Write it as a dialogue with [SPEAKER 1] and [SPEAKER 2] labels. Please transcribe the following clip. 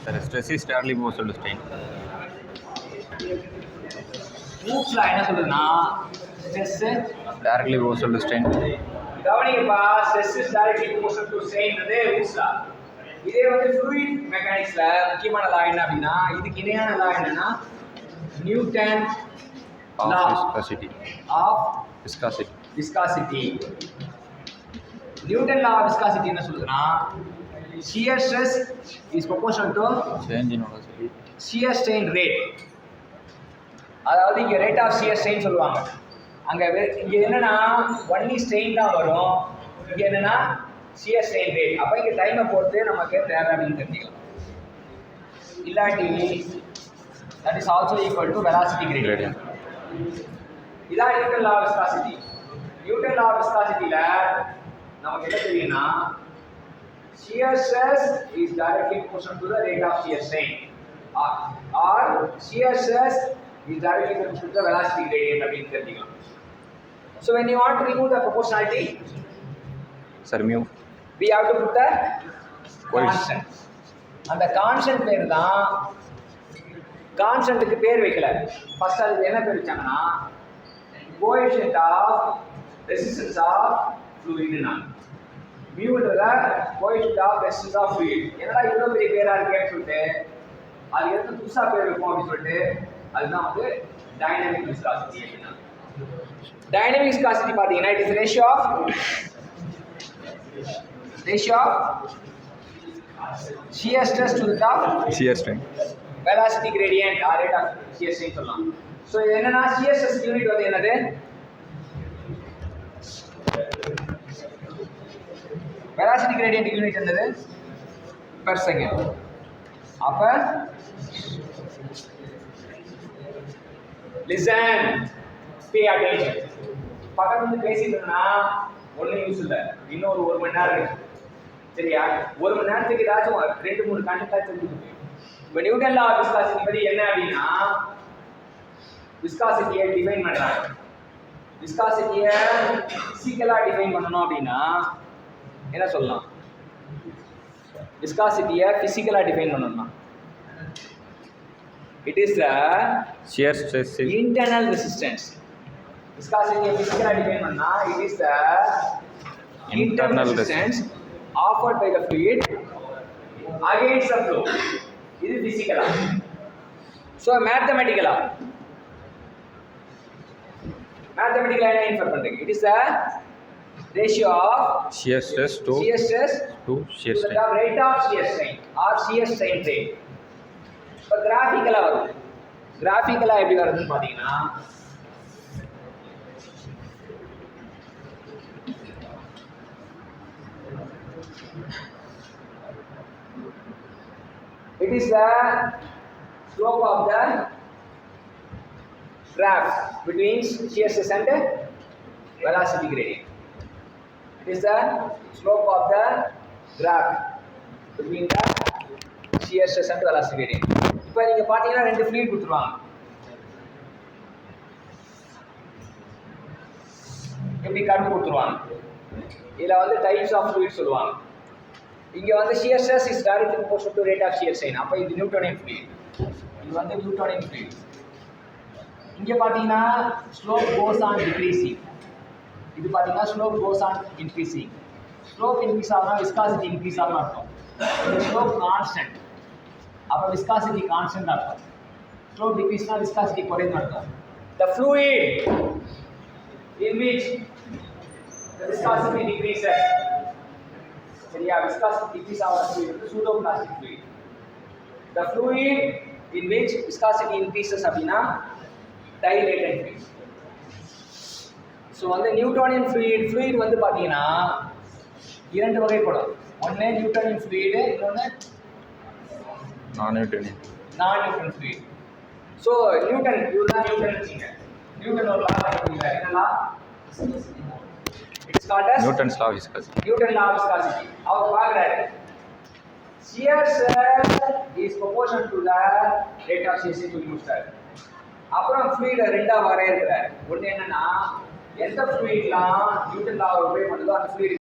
[SPEAKER 1] The stress is directly proportional to strain.
[SPEAKER 2] மூவ்ஸ்ல என்ன சொல்றதுன்னா stress
[SPEAKER 1] Directly proportional to strain.
[SPEAKER 2] கவனிங்கப்பா stress is directly proportional to ஸ்ட்ரெயின்றது ரூல்ஸ்லா. இதே வந்து ஃப்ளூயிட் மெக்கானிக்ஸ்ல முக்கியமான லா என்ன அப்படின்னா இதுக்கு இணையான லா என்னன்னா Newton law of viscosity. Newton law of viscosity என்ன சொல்லுதுன்னா shear stress is proportional to
[SPEAKER 1] Change in velocity.
[SPEAKER 2] shear strain rate. அதாவது இங்க ரேட் ஆஃப் shear strain சொல்லுவாங்க. அங்க இங்க என்னன்னா ஒன்லி ஸ்ட்ரெயின் தான் வரும். இங்க என்னன்னா shear strain rate. அப்ப இங்க டைமை பொறுத்து நமக்கு தேவை அப்படின்னு தெரிஞ்சுக்கலாம். இல்லாட்டி that is also equal to velocity gradient. இதான் Newton law of viscosity. Newton law of விஸ்காசிட்டில நமக்கு என்ன தெரியும்னா shear stress is directly proportional to the rate of shear strain or shear stress is directly proportional to the velocity gradient அப்படின்னு தெரிஞ்சுக்கலாம். So when you want to remove the proportionality,
[SPEAKER 1] Sir, mu.
[SPEAKER 2] we have to put the constant. அந்த constant பேர் தான் கான்ஸ்டன்ட்டுக்கு பேர் வைக்கல. First அதுக்கு என்ன பேர் வச்சாங்கன்னா கோஎஃபிஷியன்ட் ஆஃப் ரெசிஸ்டன்ஸ் ஆஃப் ஃப்ளூயிட்னா மியூன்றத coefficient of resistance of fluid. என்னடா இவ்வளோ பெரிய பேரா இருக்கேன்னு சொல்லிட்டு அது எதுக்கு புதுசா பேர் வைப்போம் அப்படின்னு சொல்லிட்டு அதுதான் வந்து டைனமிக் விஸ்காசிட்டி அப்படின்னா. டைனமிக் விஸ்காசிட்டி பார்த்தீங்கன்னா it is ratio of shear stress to the top
[SPEAKER 1] Shear strain.
[SPEAKER 2] velocity gradient or rate of shear strain சொல்லலாம். ஸோ இது என்னன்னா shear stress யூனிட் வந்து என்னது velocity gradient யூனிட் என்னது per second. அப்ப listen, pay attention. பக்கத்துல இருந்து பேசிட்டு இருந்தா ஒன்றும் யூஸ் இல்லை. இன்னொரு 1 மணி நேரம் இருக்கு சரியா? 1 மணி நேரத்துக்கு ஏதாச்சும் 2-3 கான்செப்டா தெரிஞ்சுக்கணும். இப்போ நியூட்டன் லா ஆஃப் விஸ்காசிட்டி படி என்ன அப்படின்னா விஸ்காசிட்டியை டிஃபைன் பண்றாங்க. விஸ்காசிட்டியை பிசிக்கலா டிஃபைன் பண்ணணும் அப்படின்னா என்ன சொல்லலாம்? விஸ்காசிட்டியை பிசிக்கலா டிஃபைன் பண்ணணும்னா it is the
[SPEAKER 1] Shear stress is
[SPEAKER 2] internal resistance. விஸ்காசிட்டியை பிசிக்கலா டிஃபைன் பண்ணா it is the internal resistance offered by the fluid against the flow. இது physical. So mathematically என்ன இன்ஃபர் பண்றீங்க? It is the ratio of
[SPEAKER 1] shear stress to shear strain.
[SPEAKER 2] The rate of shear strain or shear strain rate. இப்போ கிராஃபிக்கலா வரும். கிராஃபிக்கலா எப்படி வருதுன்னு பாத்தீங்கன்னா it is the slope of the graph between shear stress and velocity gradient. It is the slope of the graph between the shear stress and velocity gradient. இப்போ நீங்க பாத்தீங்கன்னா ரெண்டு fluid கொடுத்துருவாங்க. எப்படி கர்வ் கொடுத்துருவாங்க. இதுல வந்து டைப்ஸ் ஆஃப் ஃப்ளூயிட் சொல்லுவாங்க. இங்க வந்து shear stress is directly proportional to rate of shear strain. அப்ப இது நியூட்டனியன் ஃப்ளூயிட். இது வந்து நியூட்டனியன் ஃப்ளூயிட். இங்க பாத்தீங்கன்னா ஸ்லோப் கோஸ் ஆன் டிக்ரீசிங். இது பாத்தீங்கன்னா slope goes on increasing. Slope increase ஆகுனா விஸ்காசிட்டி இன்க்ரீஸ் ஆகும்னு அர்த்தம். இந்த ஸ்லோப் கான்ஸ்டன்ட். அப்ப விஸ்காசிட்டி கான்ஸ்டன்ட் அர்த்தம். ஸ்லோப் டிக்ரீஸ்னா விஸ்காசிட்டி குறையும்னு அர்த்தம். The fluid in which the viscosity decreases. சரியா? viscosity decrease ஆகிற fluid வந்து pseudoplastic fluid. The fluid in which viscosity increases அப்படின்னா dilated fluid. ஸோ வந்து நியூட்டோனியன் fluid வந்து பார்த்தீங்கன்னா 2 வகைப்படும். ஒன்று நியூட்டோனியன் fluid, இன்னொன்று
[SPEAKER 1] non-Newtonian
[SPEAKER 2] fluid. ஸோ நியூட்டன் இதுதான் நியூட்டன் வச்சுங்க. நியூட்டன் ஒரு லா பண்ணுவீங்க. என்ன லா? It's called as
[SPEAKER 1] Newton's law of viscosity.
[SPEAKER 2] Newton law of viscosity. அவர் பார்க்குறாரு shear stress is proportional to the rate of shear strain சொல்லி முடிச்சாரு. அப்புறம் fluid ரெண்டா வரையறுக்கிறாரு. ஒன்று என்னன்னா எந்த fluidலாம் நியூட்டன் லா ஒபே பண்ணுதோ அந்த fluid